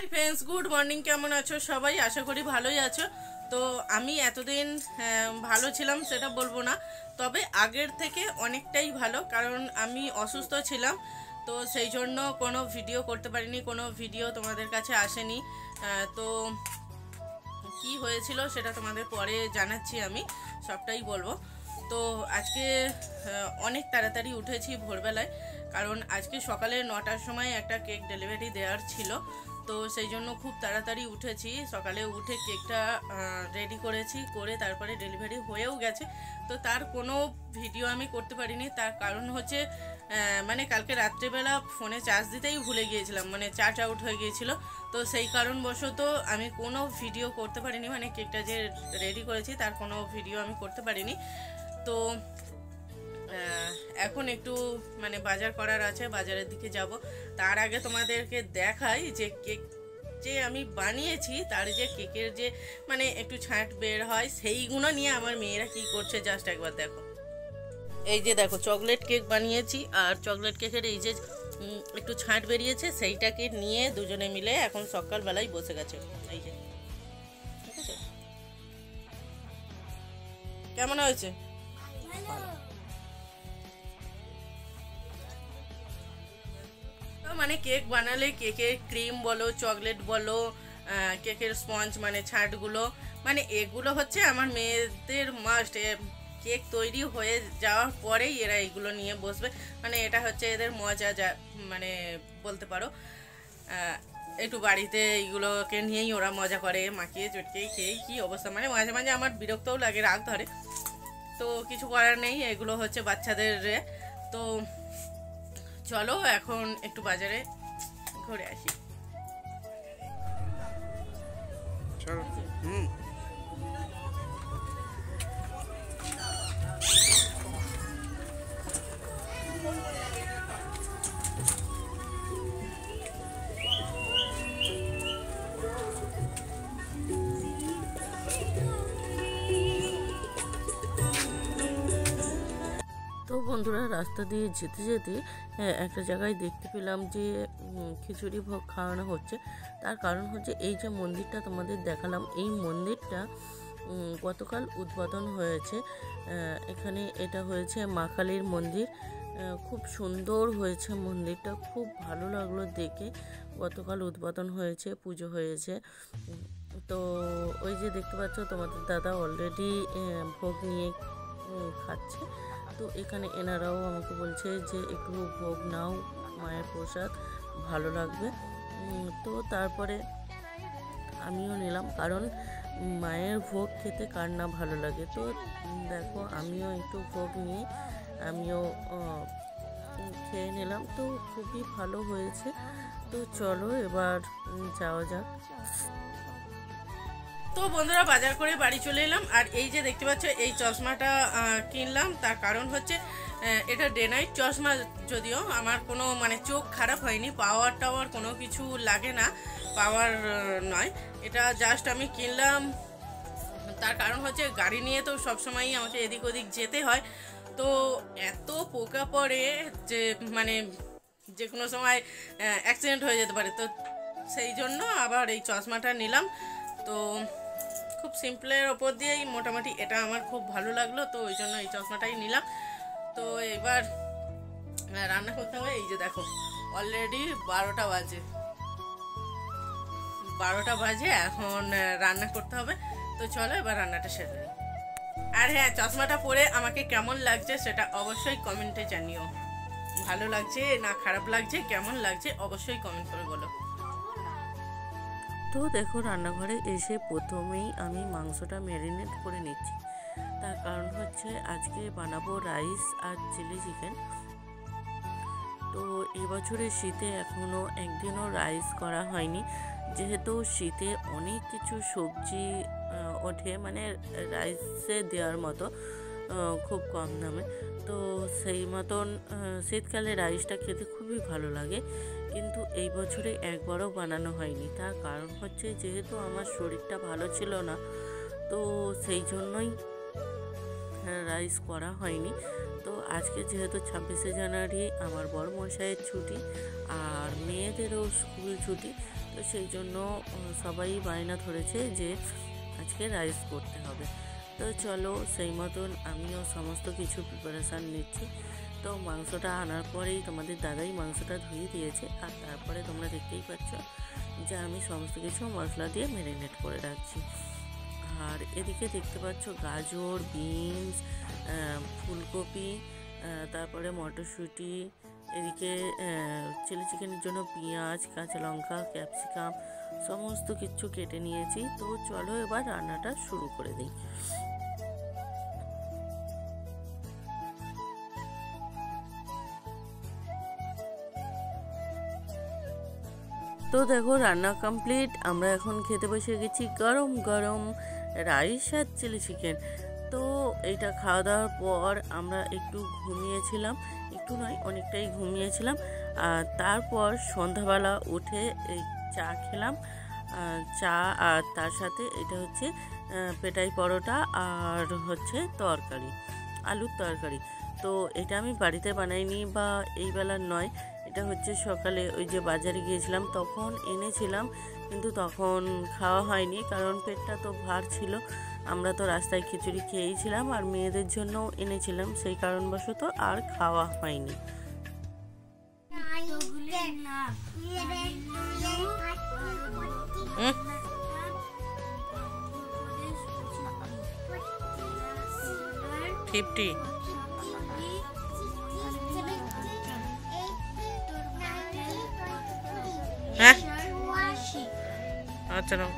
Hi friends, good morning. কেমন আছো সবাই? আশা করি ভালোই আছো। তো আমি এতদিন ভালো ছিলাম সেটা বলবো না, তবে আগের থেকে অনেকটাই ভালো, কারণ আমি অসুস্থ ছিলাম। তো সেই জন্য কোনো ভিডিও করতে পারিনি, কোনো ভিডিও তোমাদের কাছে আসেনি। তো কি হয়েছিল সেটা তোমাদের পরে জানাচ্ছি, আমি সবটাই বলবো। তো আজকে অনেক তাড়াতাড়ি উঠেছি ভোরবেলায়, কারণ আজকে সকালে 9টার সময় একটা কেক ডেলিভারি দেওয়ার ছিল। তো সেই জন্য খুব তাড়াতাড়ি উঠেছি, সকালে উঠে কেকটা রেডি করেছি, করে তারপরে ডেলিভারি হয়েও গেছে। তো তার কোনো ভিডিও আমি করতে পারিনি, তার কারণ হচ্ছে মানে কালকে রাত্রেবেলা ফোনে চার্জ দিতেই ভুলে গিয়েছিলাম, মানে চার্জ আউট হয়ে গিয়েছিল। তো সেই কারণবশত আমি কোনো ভিডিও করতে পারিনি, মানে কেকটা যে রেডি করেছি তার কোনো ভিডিও আমি করতে পারিনি। তো এখন একটু মানে বাজার করার আছে, বাজারের দিকে যাব। তার আগে তোমাদেরকে দেখাই যে কেক যে আমি বানিয়েছি, তার যে কেকের যে মানে একটু ছাঁট বের হয়, সেইগুলো নিয়ে আমার মেয়েরা কি করছে জাস্ট একবার দেখো। এই যে দেখো, চকলেট কেক বানিয়েছি, আর চকলেট কেকের এই যে একটু ছাঁট বেরিয়েছে, সেইটাকে নিয়ে দুজনে মিলে এখন সকালবেলায় বসে গেছে। এই যে ঠিক আছে, কেমন হয়েছে? মানে কেক বানালে কেকের ক্রিম বলো, চকলেট বলো, কেকের স্পঞ্জ মানে ছাঁটগুলো, মানে এগুলো হচ্ছে আমার মেয়েদের মাস্ট। কেক তৈরি হয়ে যাওয়ার পরেই এরা এগুলো নিয়ে বসবে, মানে এটা হচ্ছে এদের মজা, যা মানে বলতে পারো। একটু বাড়িতে এইগুলোকে নিয়েই ওরা মজা করে, মাখিয়ে চটকে খেয়ে কী অবস্থা, মানে মাঝে মাঝে আমার বিরক্তও লাগে, রাগ ধরে। তো কিছু করার নেই, এগুলো হচ্ছে বাচ্চাদের। তো চলো এখন একটু বাজারে ঘুরে আসি। চলো। তো বন্ধুরা, রাস্তা দিয়ে যেতে যেতে একটা জায়গায় দেখতে পেলাম যে খিচুড়ি ভোগ খাওয়ানো হচ্ছে। তার কারণ হচ্ছে এই যে মন্দিরটা তোমাদের দেখালাম, এই মন্দিরটা গতকাল উদ্বোধন হয়েছে। এখানে এটা হয়েছে মা কালীর মন্দির। খুব সুন্দর হয়েছে মন্দিরটা, খুব ভালো লাগলো দেখে। গতকাল উদ্বোধন হয়েছে, পুজো হয়েছে। তো ওই যে দেখতে পাচ্ছ, তোমাদের দাদা অলরেডি ভোগ নিয়ে খাচ্ছে। তো এখানে এনারাও আমাকে বলছে যে একটু ভোগ নাও, মায়ের প্রসাদ ভালো লাগবে। তো তারপরে আমিও নিলাম, কারণ মায়ের ভোগ খেতে কার না ভালো লাগে। তো দেখো, আমিও একটু ভোগ নিয়ে আমিও খেয়ে নিলাম। তো খুবই ভালো হয়েছে। তো চলো এবার যাওয়া যাক। তো বন্ধুরা, বাজার করে বাড়ি চলে এলাম, আর এই যে দেখতে পাচ্ছ এই চশমাটা কিনলাম। তার কারণ হচ্ছে এটা ডে নাইট চশমা, যদিও আমার কোনো মানে চোখ খারাপ হয়নি, পাওয়ার টাওয়ার কোনো কিছু লাগে না, পাওয়ার নয়, এটা জাস্ট আমি কিনলাম। তার কারণ হচ্ছে গাড়ি নিয়ে তো সবসময়ই আমাকে এদিক ওদিক যেতে হয়। তো এত পোকা পড়ে যে মানে যে কোনো সময় অ্যাক্সিডেন্ট হয়ে যেতে পারে। তো সেই জন্য আবার এই চশমাটা নিলাম। তো খুব সিম্পলের ওপর দিয়েই মোটামুটি এটা আমার খুব ভালো লাগলো, তো ওই জন্য এই চশমাটাই নিলাম। তো এবার রান্না করতে হবে। এই যে দেখো, অলরেডি 12টা বাজে, 12টা বাজে, এখন রান্না করতে হবে। তো চলো এবার রান্নাটা সেরে নিই। আর হ্যাঁ, চশমাটা পরে আমাকে কেমন লাগছে সেটা অবশ্যই কমেন্টে জানিও। ভালো লাগছে না খারাপ লাগছে, কেমন লাগছে অবশ্যই কমেন্ট করে বলো। তো দেখো, রান্নাঘরে এসে প্রথমেই আমি মাংসটা ম্যারিনেট করে নিচ্ছি। তার কারণ হচ্ছে আজকে বানাবো রাইস আর চিলি চিকেন। তো এবছরের শীতে এখনও একদিনও রাইস করা হয়নি, যেহেতু শীতে অনেক কিছু সবজি ওঠে, মানে রাইসে দেওয়ার মতো খুব কম দামে। তো সেই মতন শীতকালে রাইসটা খেতে খুবই ভালো লাগে, কিন্তু এই বছরে একবারও বানানো হয়নি। তার কারণ হচ্ছে যেহেতু আমার শরীরটা ভালো ছিল না, তো সেই জন্যই রাইস করা হয়নি। তো আজকে যেহেতু 26শে জানুয়ারি আমার বড় মশাইয়ের ছুটি আর মেয়েদেরও স্কুল ছুটি, তো তো সেই জন্য সবাই বায়না ধরেছে যে আজকে রাইস করতে হবে। তো চলো সেই মতন আমিও সমস্ত কিছু প্রিপারেশান নিচ্ছি। তো মাংসটা আনার পরেই তোমাদের দাদাই মাংসটা ধুয়ে দিয়েছে, আর তারপরে তোমরা দেখতেই পাচ্ছ যে আমি সমস্ত কিছু মশলা দিয়ে ম্যারিনেট করে রাখছি। আর এদিকে দেখতে পাচ্ছ গাজর, বিনস, ফুলকপি, তারপরে মটরশুঁটি, এদিকে চিলি চিকেনের জন্য পেঁয়াজ, কাঁচা লঙ্কা, ক্যাপসিকাম সমস্ত কিছু কেটে নিয়েছি। তো চলো এবার রান্নাটা শুরু করে দিই। তো দেখো রান্না কমপ্লিট, আমরা এখন খেতে বসে গেছি গরম গরম রাইস আর চিলি চিকেন। তো এইটা খাওয়া দাওয়ার পর আমরা একটু ঘুমিয়েছিলাম, একটু নয় অনেকটাই ঘুমিয়েছিলাম। আর তারপর সন্ধ্যাবেলা উঠে এই চা খেলাম, চা আর তার সাথে এটা হচ্ছে পেটাই পরোটা আর হচ্ছে তরকারি, আলুর তরকারি। তো এটা আমি বাড়িতে বানাইনি বা এই বেলার নয়, এটা হচ্ছে সকালে ওই যে বাজারে গিয়েছিলাম তখন এনেছিলাম, কিন্তু তখন খাওয়া হয়নি কারণ পেটটা তো ভার ছিল। আমরা তো রাস্তায় খিচুড়ি খেয়েছিলাম আর মেয়েদের জন্যও এনেছিলাম, সেই কারণবশত আর খাওয়া হয়নি। হুম 50 হ্যাঁ আচ্ছা নাও।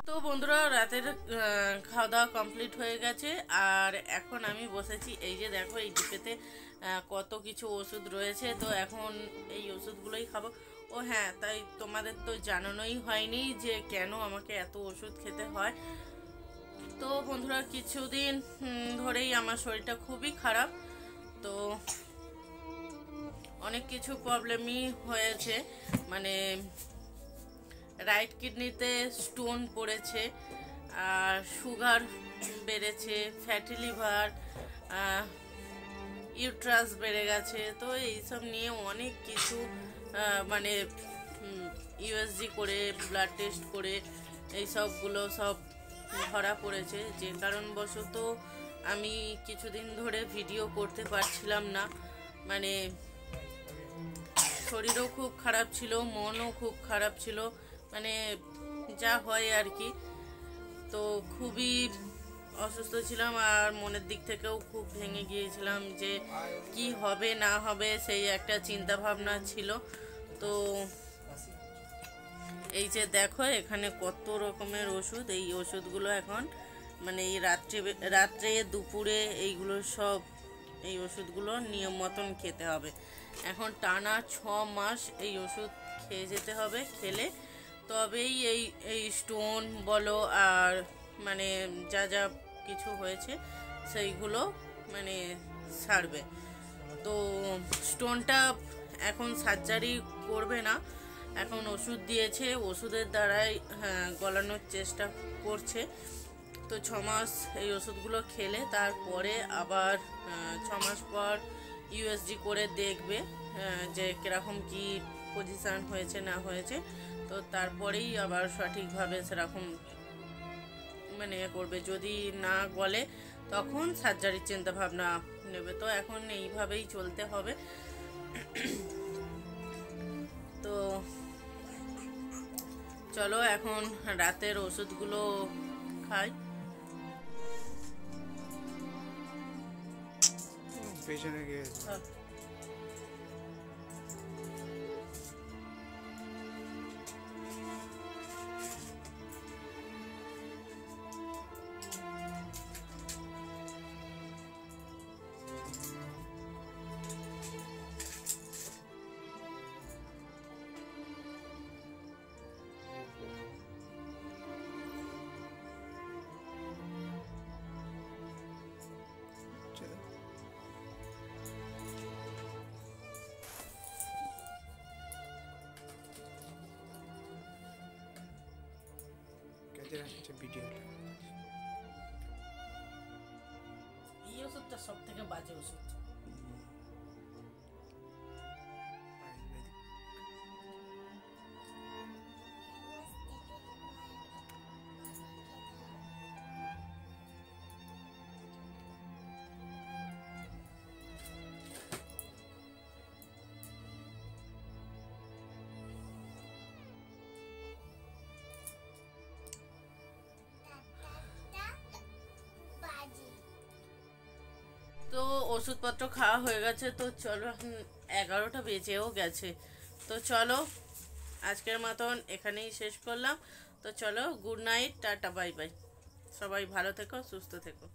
তো বন্ধুরা রাতের খাওয়া দাওয়া কমপ্লিট হয়ে গেছে, আর এখন আমি বসেছি। এই যে দেখো এই ডিপেতে কত কিছু ওষুধ রয়েছে, তো এখন এই ওষুধগুলোই খাবো। ও হ্যাঁ, তাই তোমাদের তো জানানোই হয়নি যে কেন আমাকে এত ওষুধ খেতে হয়। তো বন্ধুরা কিছুদিন ধরেই আমার শরীরটা খুবই খারাপ, তো অনেক কিছু প্রবলেমই হয়েছে। মানে রাইট কিডনিতে স্টোন পড়েছে, আর সুগার বেড়েছে, ফ্যাটি লিভার, ইউট্রাস বেড়ে গেছে। তো এইসব নিয়ে অনেক কিছু মানে ইউএসজি করে ব্লাড টেস্ট করে এই সবগুলো সব ধরা পড়েছে, যে কারণবশত আমি কিছুদিন ধরে ভিডিও করতে পারছিলাম না। মানে শরীরও খুব খারাপ ছিল, মনও খুব খারাপ ছিল, মানে যা হয় আর কি। তো খুবই অসুস্থ ছিলাম, আর মনের দিক থেকেও খুব ভেঙে গিয়েছিলাম যে কি হবে না হবে, সেই একটা চিন্তা ভাবনা ছিল। তো এই যে দেখো এখানে কত রকমের ওষুধ, এই ওষুধগুলো এখন মানে এই রাত্রে দুপুরে এইগুলো সব এই ওষুধগুলো নিয়ম মতন খেতে হবে। এখন টানা 6 মাস এই ওষুধ খেয়ে যেতে হবে, খেলে তবেই এই স্টোন বলো আর মানে যা যা কিছু হয়েছে সেইগুলো মানে সারবে। তো স্টোনটা এখন সার্জারি করবে না, এখন ওষুধ দিয়েছে, ওষুধের দ্বারাই গলানোর চেষ্টা করছে। তো 6 মাস এই ওষুধগুলো খেলে তারপরে আবার 6 মাস পর ইউএসজি করে দেখবে যে কীরকম কি পজিশান হয়েছে না হয়েছে। তো তারপরেই আবার সঠিকভাবে সেরকম মানে করবে, যদি না গলে তখন সার্জারির চিন্তা ভাবনা নেবে। তো এখন এইভাবেই চলতে হবে। তো চলো এখন রাতের ওষুধগুলো খাই। পেছনে গিয়েছে। ওষুধের হচ্ছে ভিডিওটা। এই ওষুধটা সব থেকে বাজে ওষুধ। আয়ুর্বেদিক। তো ওষুধপত্র খাওয়া হয়ে গেছে, তো চলো এখন 11টা বেজেও গেছে। তো চলো আজকের মতন এখানেই শেষ করলাম। তো চলো, good night, tata, bye bye. সবাই ভালো থেকো, সুস্থ থেকো।